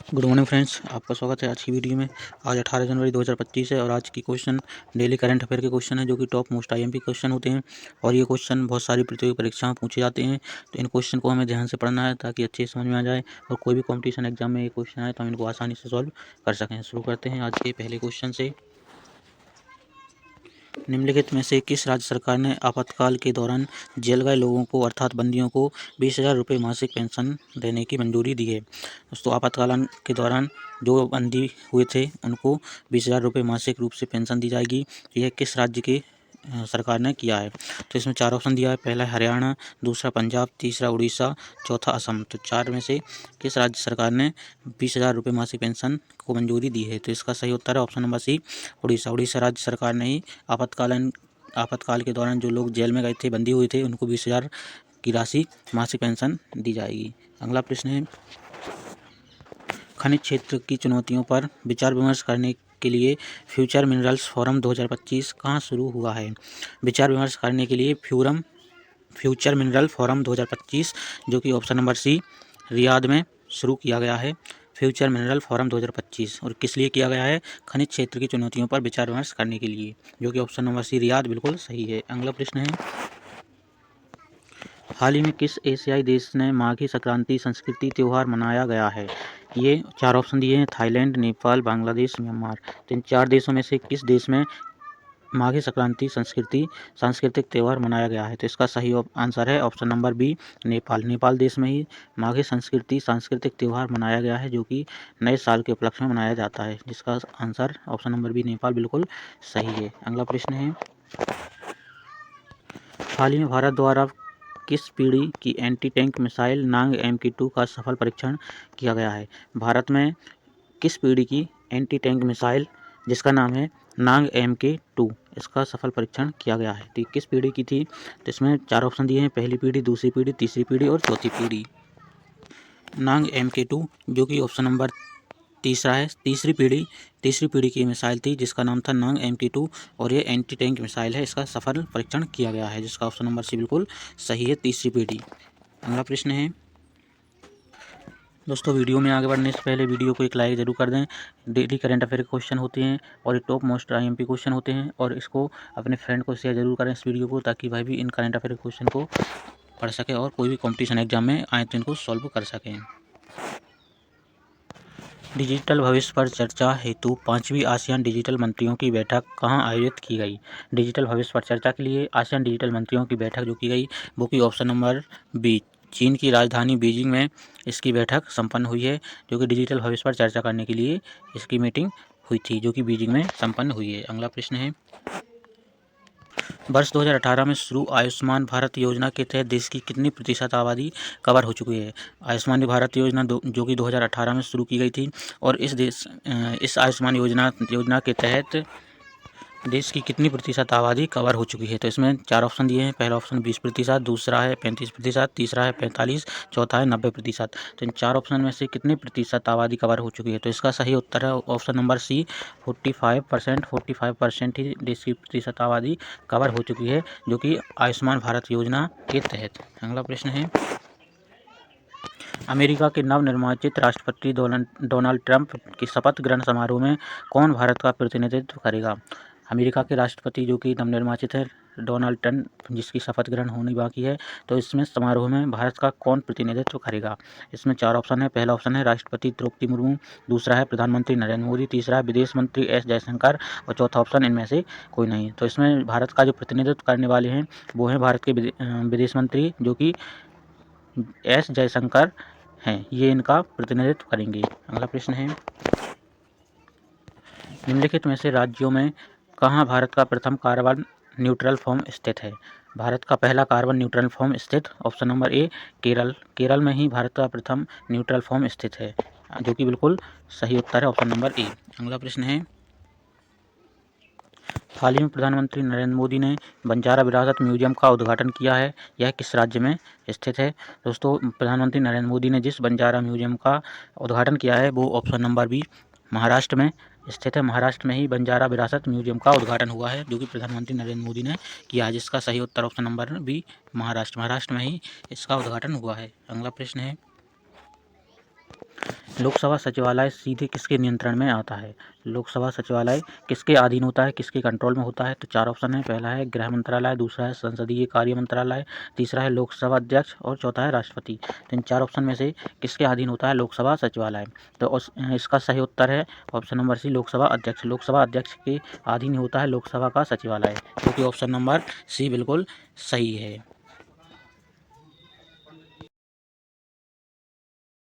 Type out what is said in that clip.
Good morning friends, आपका स्वागत है आज की वीडियो में। आज 18 जनवरी 2025 है और आज की क्वेश्चन डेली करंट अफेयर के क्वेश्चन है जो कि टॉप मोस्ट आईएमपी क्वेश्चन होते हैं और ये क्वेश्चन बहुत सारी प्रतियोगी परीक्षाओं में पूछे जाते हैं। तो इन क्वेश्चन को हमें ध्यान से पढ़ना है ताकि अच्छे से समझ में आ जाए और कोई भी कॉम्पिटिशन एग्जाम में ये क्वेश्चन आए तो हम इनको आसानी से सॉल्व कर सकें। शुरू करते हैं आज के पहले क्वेश्चन से। निम्नलिखित में से किस राज्य सरकार ने आपातकाल के दौरान जेल गए लोगों को अर्थात बंदियों को 20,000 रुपये मासिक पेंशन देने की मंजूरी दी है? दोस्तों, आपातकाल के दौरान जो बंदी हुए थे उनको 20,000 रुपये मासिक रूप से पेंशन दी जाएगी। यह किस राज्य के सरकार ने किया है? तो इसमें 4 ऑप्शन दिया है। पहला हरियाणा, दूसरा पंजाब, तीसरा उड़ीसा, चौथा असम। तो 4 में से किस राज्य सरकार ने 20,000 रुपये मासिक पेंशन को मंजूरी दी है? तो इसका सही उत्तर है option number C, Orissa. Orissa राज्य सरकार ने ही आपातकाल के दौरान जो लोग जेल में गए थे, बंदी हुए थे, उनको 20,000 की राशि मासिक पेंशन दी जाएगी। अगला प्रश्न है, खनिज क्षेत्र की चुनौतियों पर विचार विमर्श करने के लिए फ्यूचर मिनरल्स फोरम 2025 कहाँ शुरू हुआ है? विचार विमर्श करने के लिए फ्यूचर मिनरल फोरम 2025 जो कि ऑप्शन नंबर सी रियाद में शुरू किया गया है। फ्यूचर मिनरल फोरम 2025 और किस लिए किया गया है? खनिज क्षेत्र की चुनौतियों पर विचार विमर्श करने के लिए, जो कि ऑप्शन नंबर सी रियाद बिल्कुल सही है। अगला प्रश्न है, हाल ही में किस एशियाई देश ने माघी संक्रांति संस्कृति त्यौहार मनाया गया है? ये 4 ऑप्शन दिए हैं। Thailand, Nepal, Bangladesh, Myanmar. तो इन 4 देशों में से किस देश में माघी संक्रांति सांस्कृतिक त्यौहार मनाया गया है? तो इसका सही आंसर है option number B Nepal. Nepal देश में ही माघी सांस्कृतिक त्यौहार मनाया गया है जो कि नए साल के उपलक्ष्य में मनाया जाता है, जिसका answer option number B Nepal बिल्कुल सही है। अगला प्रश्न है, हाल ही में भारत द्वारा किस पीढ़ी की एंटी टैंक मिसाइल नांग MK2 का सफल परीक्षण किया गया है? भारत में किस पीढ़ी की एंटी टैंक मिसाइल जिसका नाम है नांग MK2, इसका सफल परीक्षण किया गया है? तो किस पीढ़ी की थी? तो इसमें 4 ऑप्शन दिए हैं। पहली पीढ़ी, दूसरी पीढ़ी, तीसरी पीढ़ी और चौथी पीढ़ी। नांग MK2 जो कि ऑप्शन नंबर तीसरा है, तीसरी पीढ़ी की मिसाइल थी जिसका नाम था नांग MK2 और ये एंटी टैंक मिसाइल है। इसका सफल परीक्षण किया गया है, जिसका ऑप्शन नंबर सी बिल्कुल सही है, तीसरी पीढ़ी। अगला प्रश्न है, दोस्तों वीडियो में आगे बढ़ने से पहले वीडियो को एक लाइक ज़रूर कर दें। डेली करंट अफेयर के क्वेश्चन होते हैं और ये टॉप मोस्ट IMP क्वेश्चन होते हैं और इसको अपने फ्रेंड को शेयर जरूर करें इस वीडियो को, ताकि भाई भी इन करंट अफेयर के क्वेश्चन को पढ़ सके और कोई भी कॉम्पिटिशन एग्जाम में आए तो इनको सॉल्व कर सकें। डिजिटल भविष्य पर चर्चा हेतु 5वीं आसियान डिजिटल मंत्रियों की बैठक कहाँ आयोजित की गई? डिजिटल भविष्य पर चर्चा के लिए आसियान डिजिटल मंत्रियों की बैठक जो की गई वो की ऑप्शन नंबर बी चीन की राजधानी बीजिंग में इसकी बैठक संपन्न हुई है, जो कि डिजिटल भविष्य पर चर्चा करने के लिए इसकी मीटिंग हुई थी, जो कि बीजिंग में संपन्न हुई है। अगला प्रश्न है, वर्ष 2018 में शुरू आयुष्मान भारत योजना के तहत देश की कितनी प्रतिशत आबादी कवर हो चुकी है? आयुष्मान भारत योजना जो कि 2018 में शुरू की गई थी और इस आयुष्मान योजना के तहत देश की कितनी प्रतिशत आबादी कवर हो चुकी है? तो इसमें 4 ऑप्शन दिए हैं। पहला ऑप्शन 20%, दूसरा है 35%, तीसरा है 45%, चौथा है 90%। तो इन 4 ऑप्शन में से कितनी प्रतिशत आबादी कवर हो चुकी है? तो इसका सही उत्तर है ऑप्शन नंबर सी 45%। 45% ही देश की प्रतिशत आबादी कवर हो चुकी है, जो कि आयुष्मान भारत योजना के तहत। अगला प्रश्न है, अमेरिका के नवनिर्वाचित राष्ट्रपति डोनाल्ड ट्रंप के शपथ ग्रहण समारोह में कौन भारत का प्रतिनिधित्व करेगा? अमेरिका के राष्ट्रपति जो कि नवनिर्वाचित है डोनाल्ड ट्रंप, जिसकी शपथ ग्रहण होनी बाकी है, तो इसमें समारोह में भारत का कौन प्रतिनिधित्व करेगा? इसमें 4 ऑप्शन है। पहला ऑप्शन है राष्ट्रपति द्रौपदी मुर्मू, दूसरा है प्रधानमंत्री नरेंद्र मोदी, तीसरा है विदेश मंत्री S जयशंकर और चौथा ऑप्शन इनमें से कोई नहीं। तो इसमें भारत का जो प्रतिनिधित्व करने वाले हैं वो हैं भारत के विदेश मंत्री जो कि S जयशंकर हैं, ये इनका प्रतिनिधित्व करेंगे। अगला प्रश्न है, निम्नलिखित में से राज्यों में कहाँ भारत का प्रथम कार्बन न्यूट्रल फॉर्म स्थित है? भारत का पहला कार्बन न्यूट्रल फॉर्म स्थित ऑप्शन नंबर ए केरल में ही भारत का प्रथम न्यूट्रल फॉर्म स्थित है, जो कि बिल्कुल सही उत्तर है ऑप्शन नंबर ए। अगला प्रश्न है, हाल ही में प्रधानमंत्री नरेंद्र मोदी ने बंजारा विरासत म्यूजियम का उद्घाटन किया है, यह किस राज्य में स्थित है? दोस्तों, प्रधानमंत्री नरेंद्र मोदी ने जिस बंजारा म्यूजियम का उद्घाटन किया है वो ऑप्शन नंबर बी महाराष्ट्र में स्थित है। महाराष्ट्र में ही बंजारा विरासत म्यूजियम का उद्घाटन हुआ है, जो कि प्रधानमंत्री नरेंद्र मोदी ने किया है, जिसका सही उत्तर ऑप्शन नंबर बी महाराष्ट्र में ही इसका उद्घाटन हुआ है। अगला प्रश्न है, लोकसभा सचिवालय सीधे किसके नियंत्रण में आता है? लोकसभा सचिवालय किसके अधीन होता है, किसके कंट्रोल में होता है? तो 4 ऑप्शन है। पहला है गृह मंत्रालय, दूसरा है संसदीय कार्य मंत्रालय, तीसरा है लोकसभा अध्यक्ष और चौथा है राष्ट्रपति। तो इन 4 ऑप्शन में से किसके अधीन होता है लोकसभा सचिवालय? तो इसका सही उत्तर है ऑप्शन नंबर सी, लोकसभा अध्यक्ष। लोकसभा अध्यक्ष के अधीन होता है लोकसभा का सचिवालय, जो कि ऑप्शन नंबर सी बिल्कुल सही है।